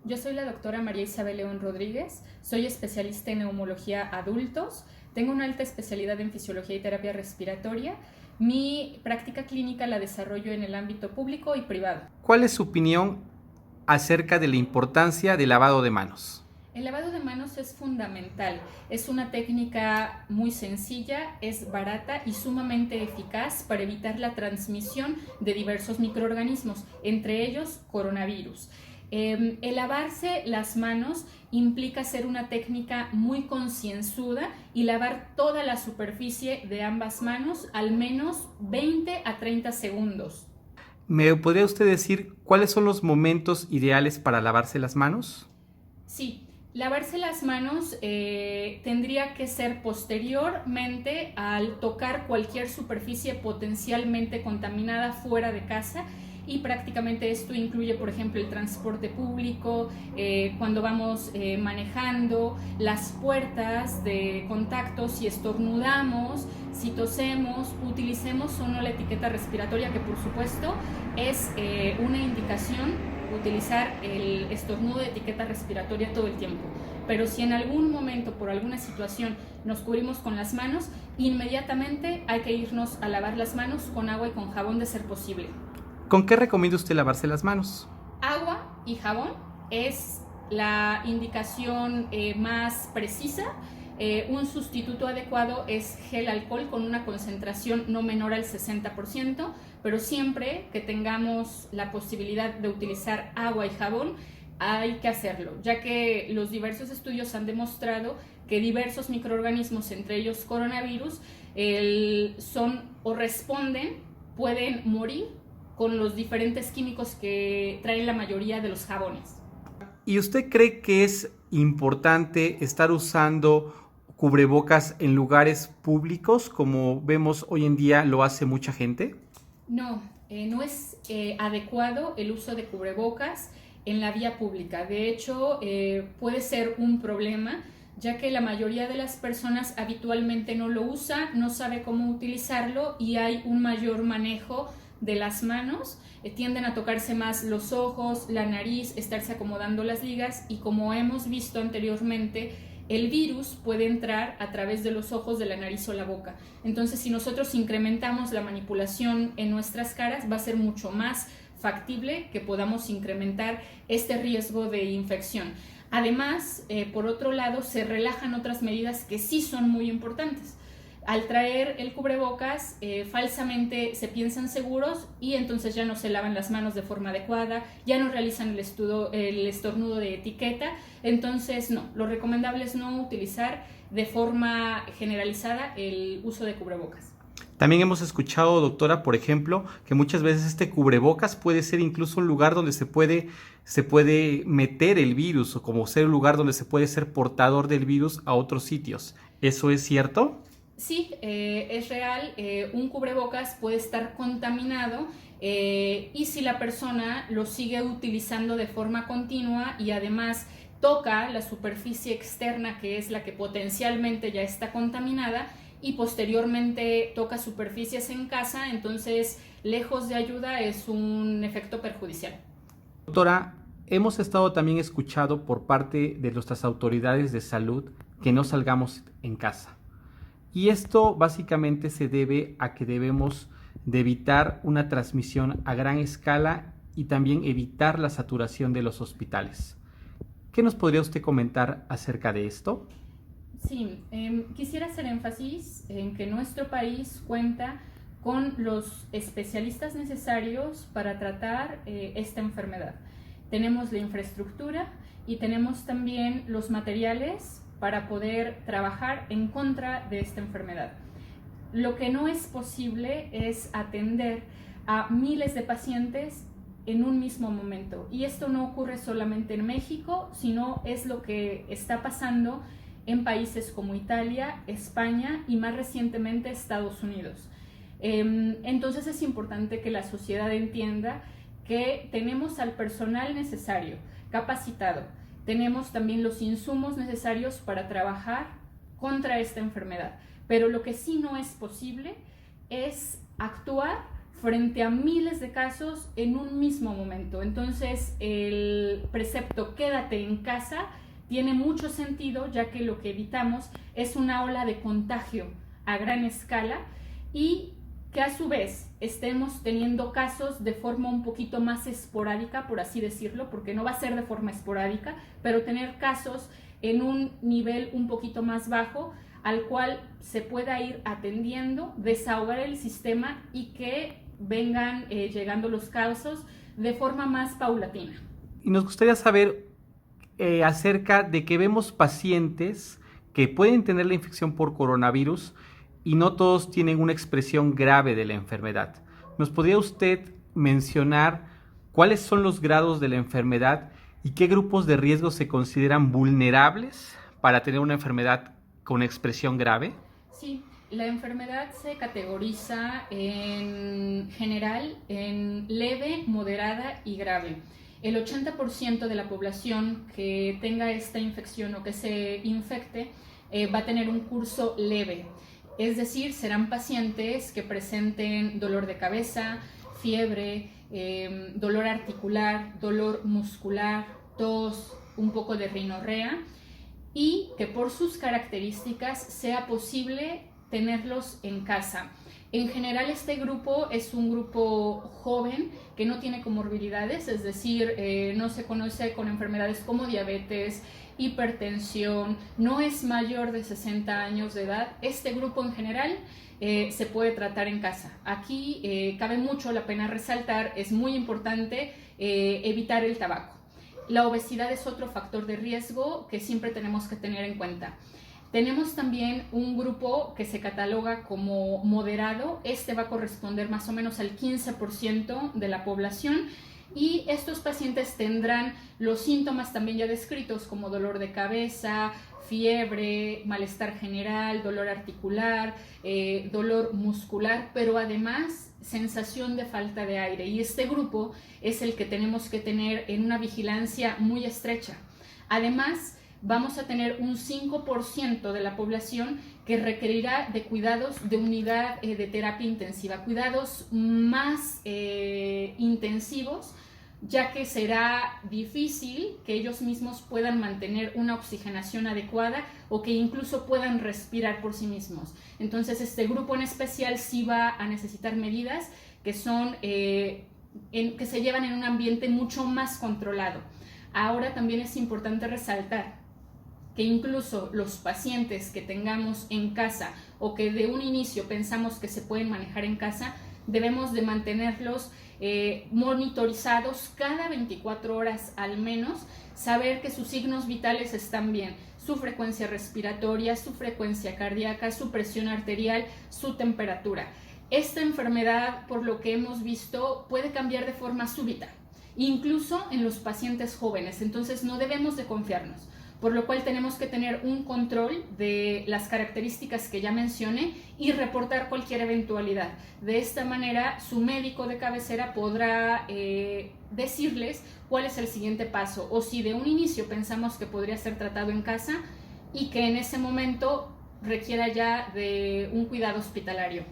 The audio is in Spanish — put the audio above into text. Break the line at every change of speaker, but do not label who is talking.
Yo soy la doctora María Isabel León Rodríguez, soy especialista en neumología adultos, tengo una alta especialidad en fisiología y terapia respiratoria. Mi práctica clínica la desarrollo en el ámbito público y privado.
¿Cuál es su opinión acerca de la importancia del lavado de manos?
El lavado de manos es fundamental, es una técnica muy sencilla, es barata y sumamente eficaz para evitar la transmisión de diversos microorganismos, entre ellos coronavirus. El lavarse las manos implica hacer una técnica muy concienzuda y lavar toda la superficie de ambas manos al menos 20 a 30 segundos.
¿Me podría usted decir cuáles son los momentos ideales para lavarse las manos?
Sí, lavarse las manos tendría que ser posteriormente al tocar cualquier superficie potencialmente contaminada fuera de casa, y prácticamente esto incluye, por ejemplo, el transporte público, cuando vamos manejando, las puertas de contacto, si estornudamos, si tosemos, utilicemos o no la etiqueta respiratoria, que por supuesto es una indicación utilizar el estornudo de etiqueta respiratoria todo el tiempo. Pero si en algún momento, por alguna situación, nos cubrimos con las manos, inmediatamente hay que irnos a lavar las manos con agua y con jabón de ser posible.
¿Con qué recomienda usted lavarse las manos?
Agua y jabón es la indicación más precisa. Un sustituto adecuado es gel alcohol con una concentración no menor al 60%, pero siempre que tengamos la posibilidad de utilizar agua y jabón, hay que hacerlo, ya que los diversos estudios han demostrado que diversos microorganismos, entre ellos coronavirus, son o responden, pueden morir con los diferentes químicos que traen la mayoría de los jabones.
¿Y usted cree que es importante estar usando cubrebocas en lugares públicos, como vemos hoy en día lo hace mucha gente?
No, no es adecuado el uso de cubrebocas en la vía pública. De hecho, puede ser un problema, ya que la mayoría de las personas habitualmente no lo usa, no sabe cómo utilizarlo y hay un mayor manejo de las manos, tienden a tocarse más los ojos, la nariz, estarse acomodando las ligas, y como hemos visto anteriormente, el virus puede entrar a través de los ojos, de la nariz o la boca. Entonces, si nosotros incrementamos la manipulación en nuestras caras, va a ser mucho más factible que podamos incrementar este riesgo de infección. Además, por otro lado, se relajan otras medidas que sí son muy importantes. Al traer el cubrebocas, falsamente se piensan seguros y entonces ya no se lavan las manos de forma adecuada, ya no realizan el estornudo de etiqueta. Entonces, no, lo recomendable es no utilizar de forma generalizada el uso de cubrebocas.
También hemos escuchado, doctora, por ejemplo, que muchas veces este cubrebocas puede ser incluso un lugar donde se puede meter el virus, o como ser un lugar donde se puede ser portador del virus a otros sitios. ¿Eso es cierto?
Sí, es real. Un cubrebocas puede estar contaminado y si la persona lo sigue utilizando de forma continua y además toca la superficie externa, que es la que potencialmente ya está contaminada, y posteriormente toca superficies en casa, entonces lejos de ayuda es un efecto perjudicial.
Doctora, hemos estado también escuchado por parte de nuestras autoridades de salud que no salgamos en casa. Y esto básicamente se debe a que debemos de evitar una transmisión a gran escala y también evitar la saturación de los hospitales. ¿Qué nos podría usted comentar acerca de esto?
Sí, quisiera hacer énfasis en que nuestro país cuenta con los especialistas necesarios para tratar esta enfermedad. Tenemos la infraestructura y tenemos también los materiales para poder trabajar en contra de esta enfermedad. Lo que no es posible es atender a miles de pacientes en un mismo momento. Y esto no ocurre solamente en México, sino es lo que está pasando en países como Italia, España y más recientemente Estados Unidos. Entonces es importante que la sociedad entienda que tenemos al personal necesario, capacitado, tenemos también los insumos necesarios para trabajar contra esta enfermedad, pero lo que sí no es posible es actuar frente a miles de casos en un mismo momento. Entonces, el precepto quédate en casa tiene mucho sentido, ya que lo que evitamos es una ola de contagio a gran escala y que a su vez estemos teniendo casos de forma un poquito más esporádica, por así decirlo, porque no va a ser de forma esporádica, pero tener casos en un nivel un poquito más bajo al cual se pueda ir atendiendo, desahogar el sistema y que vengan llegando los casos de forma más paulatina.
Y nos gustaría saber acerca de que vemos pacientes que pueden tener la infección por coronavirus y no todos tienen una expresión grave de la enfermedad. ¿Nos podría usted mencionar cuáles son los grados de la enfermedad y qué grupos de riesgo se consideran vulnerables para tener una enfermedad con expresión grave?
Sí, la enfermedad se categoriza en general en leve, moderada y grave. El 80% de la población que tenga esta infección o que se infecte va a tener un curso leve. Es decir, serán pacientes que presenten dolor de cabeza, fiebre, dolor articular, dolor muscular, tos, un poco de rinorrea, y que por sus características sea posible tenerlos en casa. En general, este grupo es un grupo joven que no tiene comorbilidades, es decir, no se conoce con enfermedades como diabetes, hipertensión, no es mayor de 60 años de edad. Este grupo en general se puede tratar en casa. Aquí cabe mucho la pena resaltar, es muy importante evitar el tabaco. La obesidad es otro factor de riesgo que siempre tenemos que tener en cuenta. Tenemos también un grupo que se cataloga como moderado. Este va a corresponder más o menos al 15% de la población y estos pacientes tendrán los síntomas también ya descritos como dolor de cabeza, fiebre, malestar general, dolor articular, dolor muscular, pero además sensación de falta de aire. Y este grupo es el que tenemos que tener en una vigilancia muy estrecha. Además, vamos a tener un 5% de la población que requerirá de cuidados de unidad de terapia intensiva, cuidados más intensivos, ya que será difícil que ellos mismos puedan mantener una oxigenación adecuada o que incluso puedan respirar por sí mismos. Entonces, este grupo en especial sí va a necesitar medidas que son que se llevan en un ambiente mucho más controlado. Ahora también es importante resaltar que incluso los pacientes que tengamos en casa o que de un inicio pensamos que se pueden manejar en casa, debemos de mantenerlos monitorizados cada 24 horas al menos, saber que sus signos vitales están bien, su frecuencia respiratoria, su frecuencia cardíaca, su presión arterial, su temperatura. Esta enfermedad, por lo que hemos visto, puede cambiar de forma súbita, incluso en los pacientes jóvenes, entonces no debemos de confiarnos. Por lo cual tenemos que tener un control de las características que ya mencioné y reportar cualquier eventualidad. De esta manera, su médico de cabecera podrá decirles cuál es el siguiente paso o si de un inicio pensamos que podría ser tratado en casa y que en ese momento requiera ya de un cuidado hospitalario.